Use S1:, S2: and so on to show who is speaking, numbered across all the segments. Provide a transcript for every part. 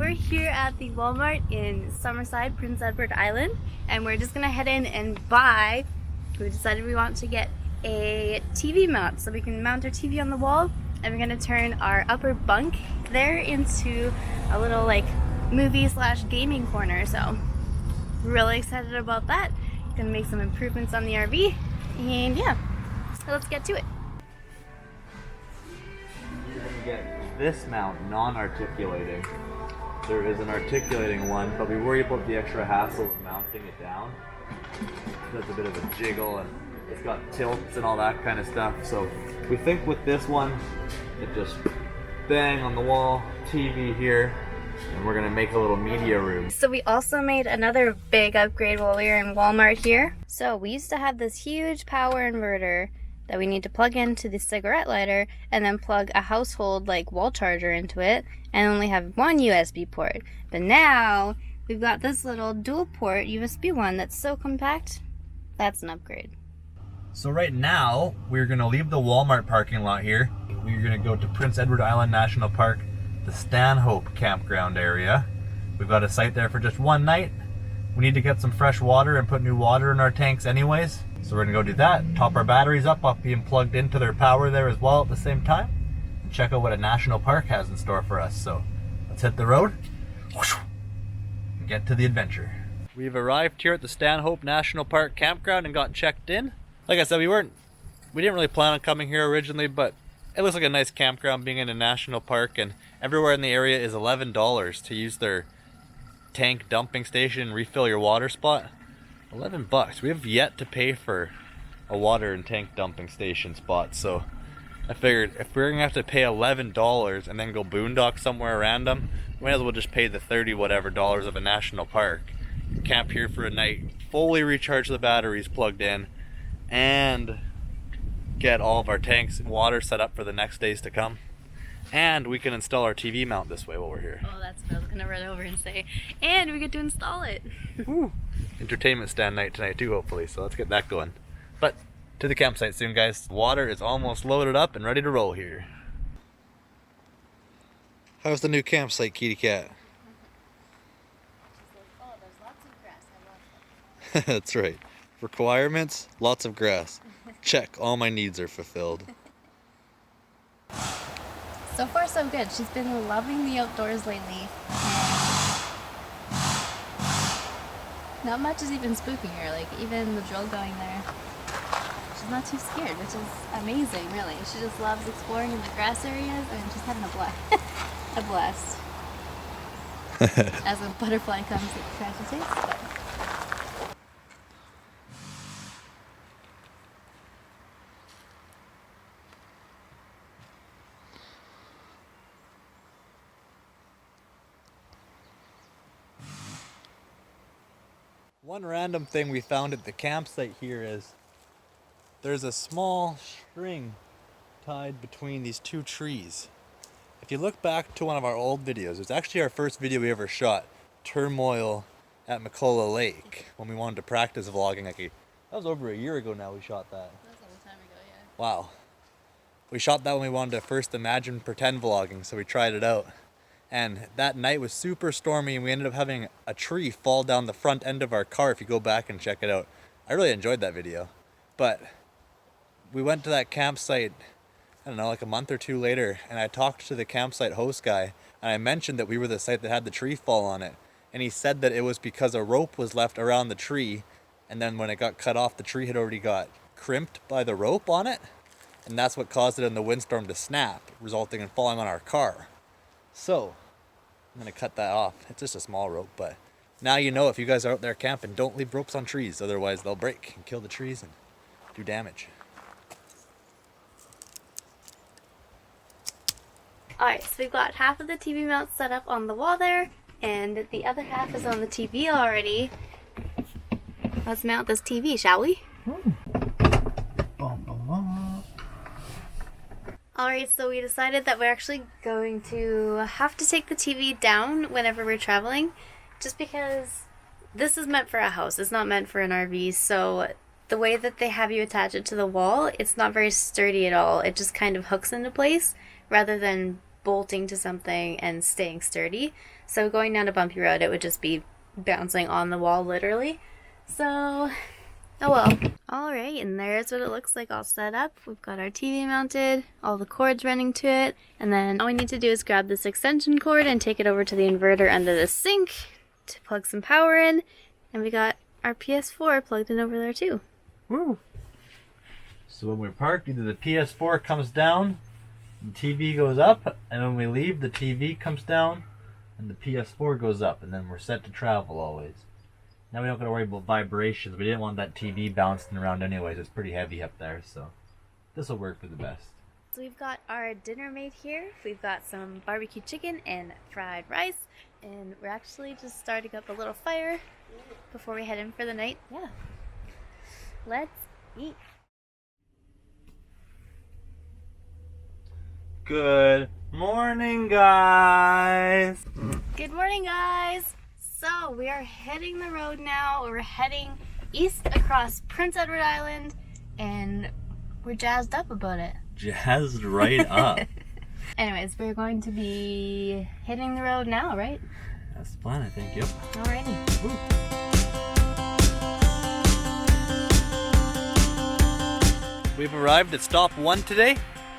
S1: we're here at the Walmart in Summerside, Prince Edward Island, and we're just gonna head in and buy. We decided we want to get a TV mount so we can mount our TV on the wall, and we're gonna turn our upper bunk there into a little like movie / gaming corner. So really excited about that. Gonna make some improvements on the RV, and yeah, so let's get to it.
S2: You're gonna get this mount non-articulating. There is an articulating one, but we worry about the extra hassle of mounting it down. That's a bit of a jiggle, and it's got tilts and all that kind of stuff. So we think with this one, it just bang on the wall, TV here, and we're gonna make a little media room.
S1: So we also made another big upgrade while we were in Walmart here. So we used to have this huge power inverter that we need to plug into the cigarette lighter and then plug a household like wall charger into it and only have one USB port. But now we've got this little dual port USB one that's so compact. That's an upgrade.
S2: So right now we're gonna leave the Walmart parking lot here. We're gonna go to Prince Edward Island National Park, the Stanhope campground area. We've got a site there for just one night. We need to get some fresh water and put new water in our tanks anyways. So we're gonna go do that, top our batteries up while being plugged into their power there as well at the same time, and check out what a national park has in store for us. So let's hit the road and get to the adventure. We've arrived here at the Stanhope National Park campground and got checked in. Like I said, we didn't really plan on coming here originally, but it looks like a nice campground being in a national park, and everywhere in the area is $11 to use their tank dumping station and refill your water spot. $11. We have yet to pay for a water and tank dumping station spot, so I figured if we're gonna have to pay $11 and then go boondock somewhere random, we might as well just pay the 30 whatever dollars of a national park. Camp here for a night, fully recharge the batteries plugged in, and get all of our tanks and water set up for the next days to come. And we can install our TV mount this way while we're here.
S1: Oh, that's what I was gonna run over and say. And we get to install it.
S2: Woo. Entertainment stand night tonight too, hopefully, so let's get that going. But to the campsite soon, guys. Water is almost loaded up and ready to roll here. How's the new campsite, kitty cat?
S1: Oh, there's lots of grass. I love it.
S2: That's right. Requirements, lots of grass. Check, all my needs are fulfilled.
S1: So far so good. She's been loving the outdoors lately. Not much is even spooking her, like even the drill going there. She's not too scared, which is amazing, really. She just loves exploring in the grass areas and she's having a blast. A blast. As a butterfly comes, it tries to taste, but...
S2: One random thing we found at the campsite here is there's a small string tied between these two trees. If you look back to one of our old videos, it's actually our first video we ever shot, Turmoil at McCullough Lake, when we wanted to practice vlogging. That was over a year ago now we shot that.
S1: That was a long time ago, yeah.
S2: Wow. We shot that when we wanted to first imagine pretend vlogging, so we tried it out. And that night was super stormy, and we ended up having a tree fall down the front end of our car if you go back and check it out. I really enjoyed that video. But we went to that campsite, I don't know, like a month or two later, and I talked to the campsite host guy, and I mentioned that we were the site that had the tree fall on it. And he said that it was because a rope was left around the tree, and then when it got cut off, the tree had already got crimped by the rope on it, and that's what caused it in the windstorm to snap, resulting in falling on our car. So, I'm gonna cut that off. It's just a small rope, but now you know if you guys are out there camping, don't leave ropes on trees, otherwise they'll break and kill the trees and do damage.
S1: Alright, so we've got half of the TV mount set up on the wall there, and the other half is on the TV already. Let's mount this TV, shall we? Alright, so we decided that we're actually going to have to take the TV down whenever we're traveling, just because this is meant for a house, it's not meant for an RV, so the way that they have you attach it to the wall, it's not very sturdy at all. It just kind of hooks into place rather than bolting to something and staying sturdy. So going down a bumpy road, it would just be bouncing on the wall literally. So, oh well. Alright, and there's what it looks like all set up. We've got our TV mounted, all the cords running to it, and then all we need to do is grab this extension cord and take it over to the inverter under the sink to plug some power in, and we got our PS4 plugged in over there too.
S2: Woo! So when we're parked, either the PS4 comes down, the TV goes up, and when we leave, the TV comes down, and the PS4 goes up, and then we're set to travel always. Now we don't gotta worry about vibrations. We didn't want that TV bouncing around anyways. It's pretty heavy up there, so this will work for the best.
S1: So we've got our dinner made here. We've got some barbecue chicken and fried rice, and we're actually just starting up a little fire before we head in for the night. Yeah. Let's eat.
S2: Good morning, guys!
S1: Good morning, guys! So we are heading the road now. We're heading east across Prince Edward Island, and we're jazzed up about it.
S2: Jazzed right up.
S1: Anyways, we're going to be hitting the road now, right?
S2: That's the plan, I think, yep.
S1: Alrighty.
S2: Woo. We've arrived at stop 1 today.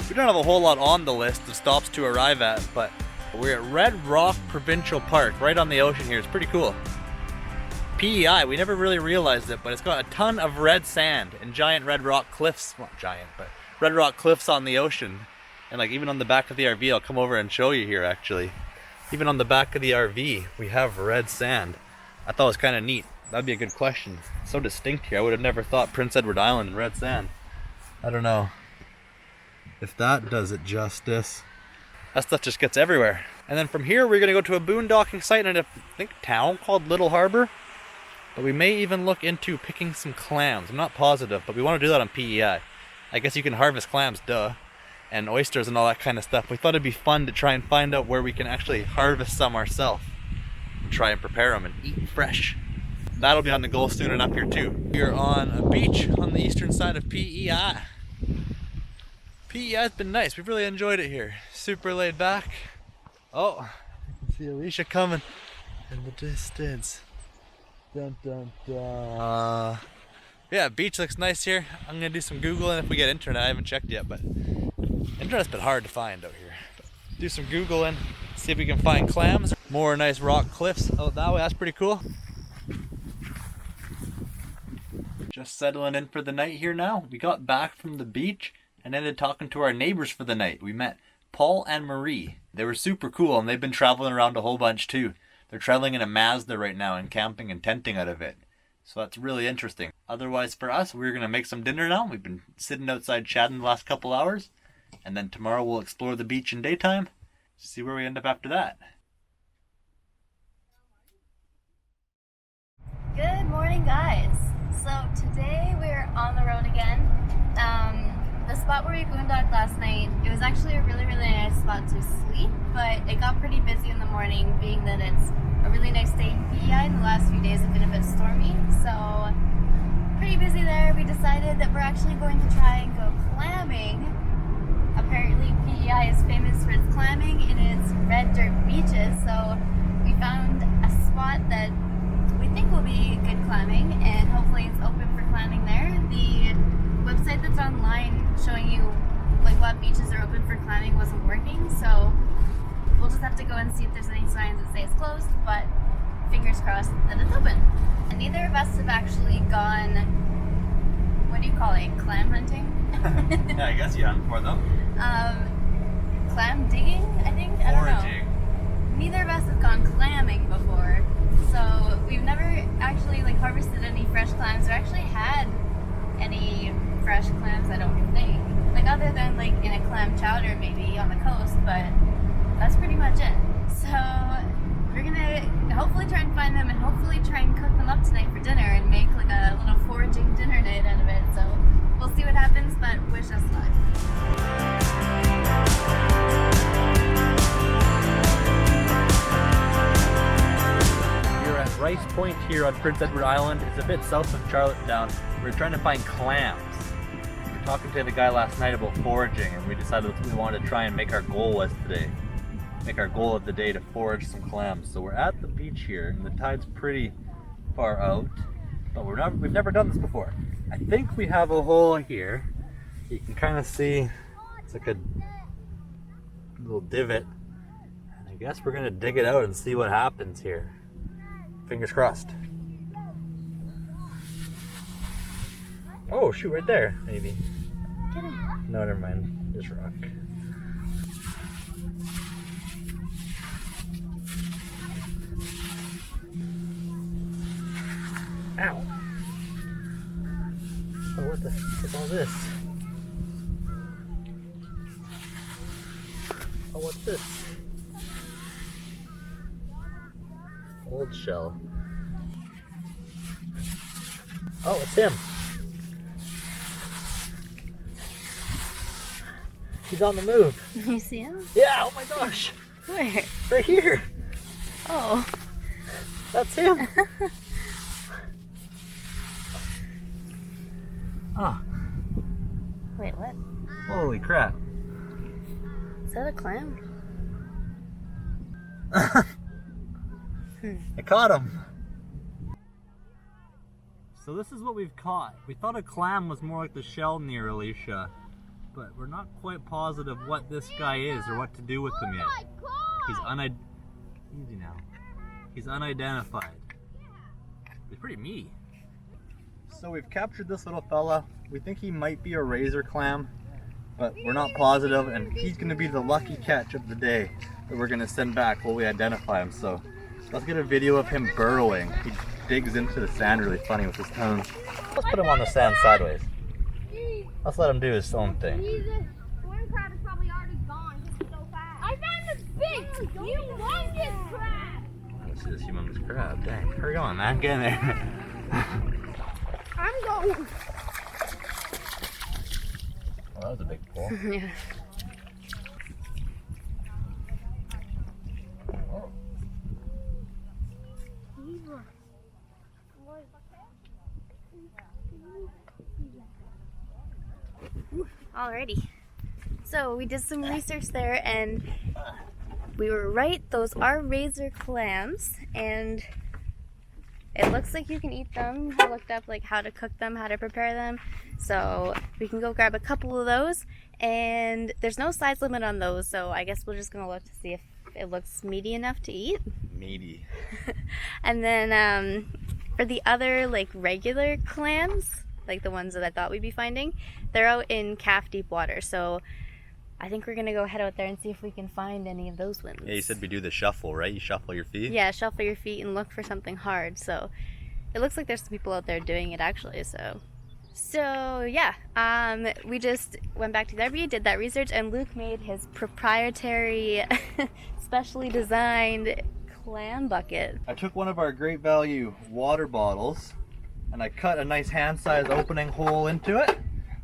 S2: We don't have a whole lot on the list of stops to arrive at, but we're at Red Rock Provincial Park, right on the ocean here. It's pretty cool. PEI, we never really realized it, but it's got a ton of red sand and giant red rock cliffs. Not giant, but red rock cliffs on the ocean. And like even on the back of the RV, I'll come over and show you here actually. Even on the back of the RV, we have red sand. I thought it was kind of neat. That'd be a good question. It's so distinct here. I would have never thought Prince Edward Island and red sand. I don't know if that does it justice. That stuff just gets everywhere. And then from here, we're gonna go to a boondocking site in a, I think, town called Little Harbor. But we may even look into picking some clams. I'm not positive, but we want to do that on PEI. I guess you can harvest clams, duh, and oysters and all that kind of stuff. We thought it'd be fun to try and find out where we can actually harvest some ourselves and try and prepare them and eat fresh. That'll be on the goal soon enough here too. We're on a beach on the eastern side of PEI. PEI's been nice. We've really enjoyed it here. Super laid back. Oh, you can see Alicia coming in the distance. Dun, dun, dun. Yeah, beach looks nice here. I'm gonna do some Googling if we get internet. I haven't checked yet, but internet's been hard to find out here. Do some Googling, see if we can find clams. More nice rock cliffs out that way. That's pretty cool. Just settling in for the night here now. We got back from the beach and ended talking to our neighbors for the night. We met Paul and Marie. They were super cool, and they've been traveling around a whole bunch too. They're traveling in a Mazda right now and camping and tenting out of it. So that's really interesting. Otherwise for us, we're going to make some dinner now. We've been sitting outside chatting the last couple hours. And then tomorrow we'll explore the beach in daytime. See where we end up after that.
S1: Good morning, guys. So today we're on the road again. The spot where we boondocked last night, it was actually a really, really nice spot to sleep, but it got pretty busy in the morning, being that it's a really nice day in PEI, and the last few days have been a bit stormy, so pretty busy there. We decided that we're actually going to try and go clamming. Apparently PEI is famous for its clamming and its red dirt beaches, so we found a spot that we think will be good clamming, and hopefully it's open for clamming there. The website that's online showing you like what beaches are open for clamming wasn't working, so we'll just have to go and see if there's any signs that say it's closed, but fingers crossed that it's open. And neither of us have actually gone, what do you call it, clam hunting?
S2: Yeah, I guess you hunt for them.
S1: Clam digging, I think? I don't know. Neither of us have gone clamming before, so we've never actually like harvested any fresh clams or actually had any fresh clams, I don't think. Like other than like in a clam chowder maybe on the coast, but that's pretty much it. So we're gonna hopefully try and find them and hopefully try and cook them up tonight for dinner and make like a little foraging dinner night out of it. So we'll see what happens, but wish us luck.
S2: Rice Point here on Prince Edward Island. It's a bit south of Charlottetown. We're trying to find clams. We were talking to the guy last night about foraging, and we decided that's what we wanted to try and make our goal was today. make our goal of the day to forage some clams. So we're at the beach here, and the tide's pretty far out, but we've never done this before. I think we have a hole here. You can kind of see it's like a little divot, and I guess we're gonna dig it out and see what happens here. Fingers crossed. Oh shoot, right there, maybe.
S1: Get him.
S2: No, never mind. Just rock. Ow. Oh, what's all this? Oh, what's this? Old shell. Oh, it's him. He's on the move.
S1: You see him?
S2: Yeah, oh my gosh.
S1: Where?
S2: Right here.
S1: Oh.
S2: That's him. Ah.
S1: Wait, what?
S2: Holy crap.
S1: Is that a clam?
S2: I caught him. So this is what we've caught. We thought a clam was more like the shell near Alicia, but we're not quite positive what this guy is or what to do with him yet. Easy now. He's unidentified. He's pretty meaty. So we've captured this little fella. We think he might be a razor clam, but we're not positive, and he's gonna be the lucky catch of the day that we're gonna send back while we identify him. So let's get a video of him burrowing. He digs into the sand really funny with his tongue. Let's put him on the sand sideways. Let's let him do his own thing.
S3: Corn crab is probably already gone. He's so fast. I found this big, humongous crab.
S2: Let's see this humongous crab. Dang, hurry on, man. Get in there.
S3: I'm going.
S2: Oh, that was a big pull.
S1: Yeah.
S2: Oh.
S1: Alrighty. So we did some research there, and we were right. Those are razor clams, and it looks like you can eat them. I looked up like how to cook them, how to prepare them. So we can go grab a couple of those, and there's no size limit on those. So I guess we're just gonna look to see if it looks meaty enough to eat.
S2: Meaty.
S1: And then for the other like regular clams, like the ones that I thought we'd be finding, they're out in calf deep water. So I think we're gonna go head out there and see if we can find any of those ones.
S2: Yeah, you said we do the shuffle, right? You shuffle your feet?
S1: Yeah, shuffle your feet and look for something hard. So it looks like there's some people out there doing it actually. So yeah, we just went back to the RV, did that research, and Luke made his proprietary, specially designed clam bucket.
S2: I took one of our Great Value water bottles and I cut a nice hand-sized opening hole into it.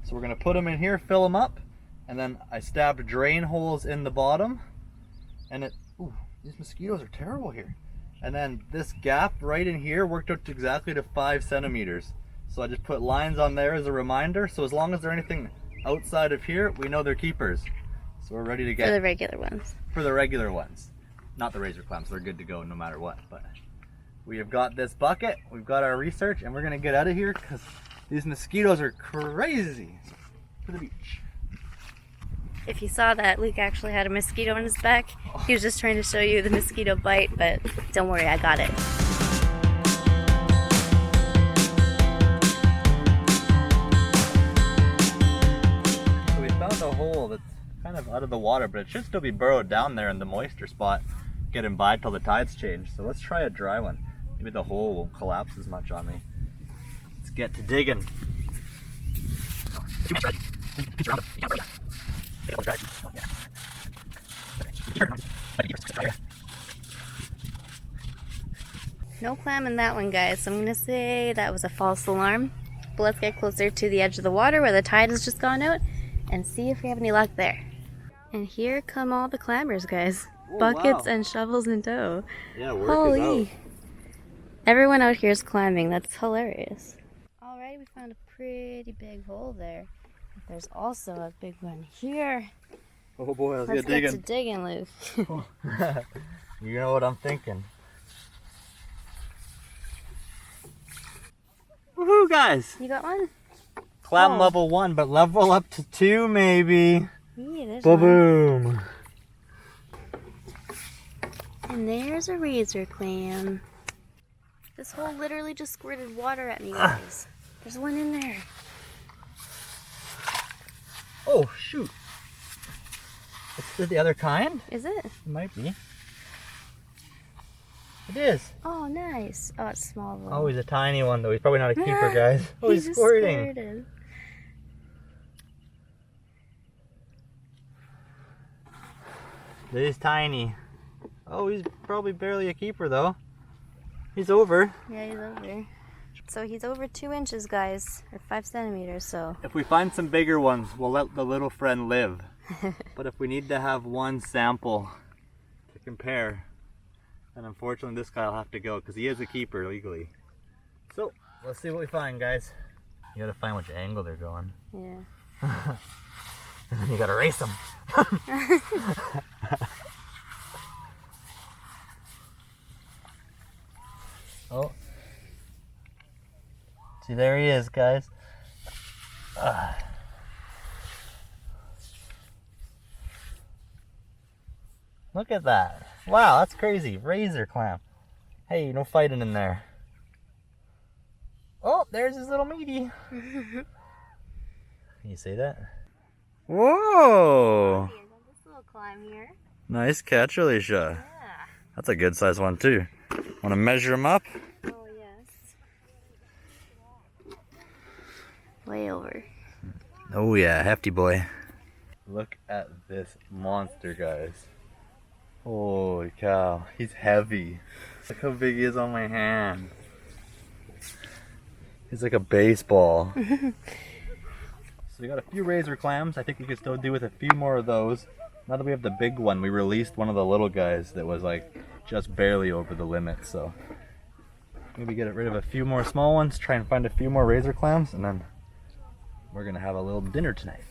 S2: So we're gonna put them in here, fill them up, and then I stabbed drain holes in the bottom. And ooh, these mosquitoes are terrible here. And then this gap right in here worked out to exactly to 5 centimeters. So I just put lines on there as a reminder. So as long as there's anything outside of here, we know they're keepers. So we're ready to get
S1: For the regular ones.
S2: For the regular ones. Not the razor clams, they're good to go no matter what. But we have got this bucket, we've got our research, and we're gonna get out of here because these mosquitoes are crazy. For the beach.
S1: If you saw that, Luke actually had a mosquito on his back. He was just trying to show you the mosquito bite, but don't worry, I got it.
S2: So we found a hole that's kind of out of the water, but it should still be burrowed down there in the moisture spot, getting by till the tides change. So let's try a dry one. Maybe the hole won't collapse as much on me. Let's get to digging.
S1: No clam in that one, guys, so I'm gonna say that was a false alarm. But let's get closer to the edge of the water where the tide has just gone out and see if we have any luck there. And here come all the clammers, guys.
S2: Oh,
S1: Buckets
S2: wow.
S1: and shovels in tow.
S2: Yeah, work
S1: Holy.
S2: is out.
S1: Everyone out here is climbing. That's hilarious. Alright, we found a pretty big hole there. There's also a big one here.
S2: Oh boy, let's
S1: Let's
S2: get
S1: get to
S2: digging.
S1: digging, Luke.
S2: You know what I'm thinking. Woohoo, guys!
S1: You got one?
S2: Clam
S1: Oh.
S2: level 1, but level up to 2 maybe.
S1: Yeah, there's one.
S2: Ba-boom!
S1: And there's a razor clam. This hole literally just squirted water at me, guys. There's one in there.
S2: Oh, shoot. Is this the other kind?
S1: Is it?
S2: It might be. It is.
S1: Oh, nice. Oh, it's small though.
S2: Oh, he's a tiny one though. He's probably not a keeper, guys. Oh,
S1: He
S2: he's
S1: just
S2: squirting.
S1: squirted.
S2: He's tiny. Oh, he's probably barely a keeper though. He's over.
S1: Yeah, he's over. So he's over 2 inches, guys, or 5 centimeters. So
S2: If we find some bigger ones, we'll let the little friend live. But if we need to have one sample to compare, then unfortunately this guy will have to go because he is a keeper legally. So let's see what we find, guys. You gotta find which angle they're going.
S1: yeah.
S2: You gotta race them. Oh. See, there he is, guys. Look at that. Wow, that's crazy. Razor clam. Hey, no fighting in there. Oh, there's his little meaty. Can you see that? Whoa!
S1: This little climb here.
S2: Nice catch, Alicia.
S1: Yeah.
S2: That's a good size one too. Want to measure him up?
S1: Oh yes. Way over.
S2: Oh yeah, hefty boy. Look at this monster, guys. Holy cow, he's heavy. Look how big he is on my hand. He's like a baseball. So we got a few razor clams. I think we could still do with a few more of those. Now that we have the big one, we released one of the little guys that was like just barely over the limit. So maybe get rid of a few more small ones, try and find a few more razor clams, and then we're gonna have a little dinner tonight.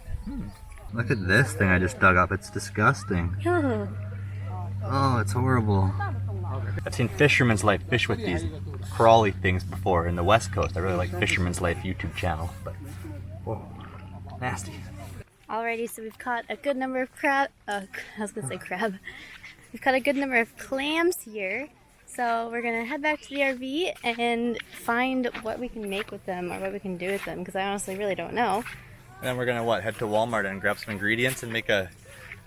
S2: Look at this thing I just dug up. It's disgusting. Oh, it's horrible. I've seen Fisherman's Life fish with these crawly things before in the West Coast. I really like Fisherman's Life YouTube channel, but whoa, nasty.
S1: Alrighty, so we've caught a good number of crab. I was gonna say crab. We've caught a good number of clams here. So we're gonna head back to the RV and find what we can make with them or what we can do with them, because I honestly really don't know.
S2: And then we're gonna what? Head to Walmart and grab some ingredients and make a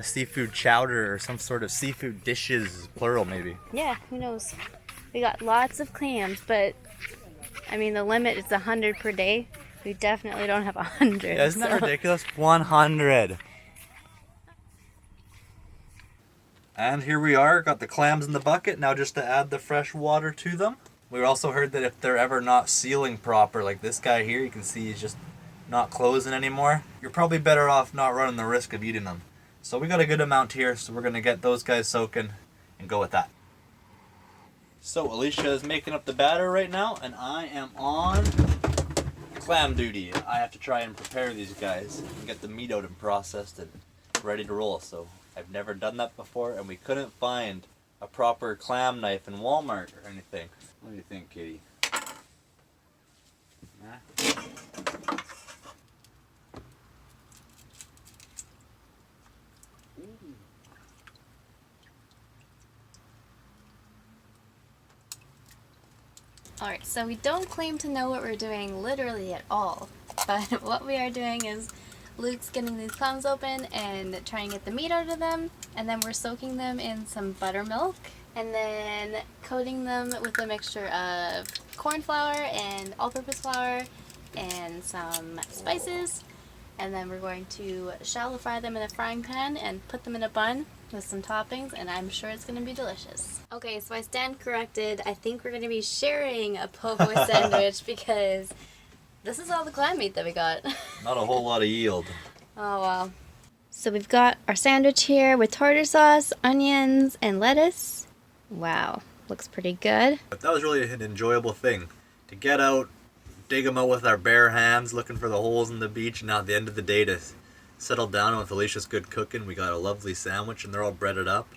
S2: seafood chowder or some sort of seafood dishes, plural maybe.
S1: Yeah, who knows? We got lots of clams, but I mean the limit is 100 per day. We definitely don't have 100.
S2: Yeah, isn't that ridiculous? 100. And here we are, got the clams in the bucket, now just to add the fresh water to them. We also heard that if they're ever not sealing proper, like this guy here, you can see he's just not closing anymore, you're probably better off not running the risk of eating them. So we got a good amount here, so we're gonna get those guys soaking and go with that. So Alicia is making up the batter right now, and I am on clam duty. I have to try and prepare these guys and get the meat out and processed and ready to roll. So I've never done that before, and we couldn't find a proper clam knife in Walmart or anything. What do you think, Kitty? Nah?
S1: Alright, so we don't claim to know what we're doing literally at all, but what we are doing is Luke's getting these clams open and trying to get the meat out of them, and then we're soaking them in some buttermilk and then coating them with a mixture of corn flour and all-purpose flour and some spices, and then we're going to shallow fry them in a frying pan and put them in a bun with some toppings, and I'm sure it's going to be delicious. Okay, so I stand corrected. I think we're going to be sharing a po' boy sandwich because this is all the clam meat that we got.
S2: Not a whole lot of yield.
S1: Oh, wow. So we've got our sandwich here with tartar sauce, onions, and lettuce. Wow, looks pretty good.
S2: But that was really an enjoyable thing. To get out, dig them out with our bare hands, looking for the holes in the beach, and at the end of the day to Settled down with Alicia's good cooking. We got a lovely sandwich and they're all breaded up.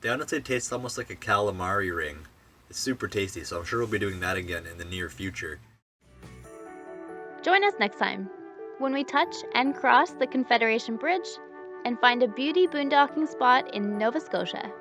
S2: They honestly taste almost like a calamari ring. It's super tasty, so I'm sure we'll be doing that again in the near future.
S1: Join us next time when we touch and cross the Confederation Bridge and find a beauty boondocking spot in Nova Scotia.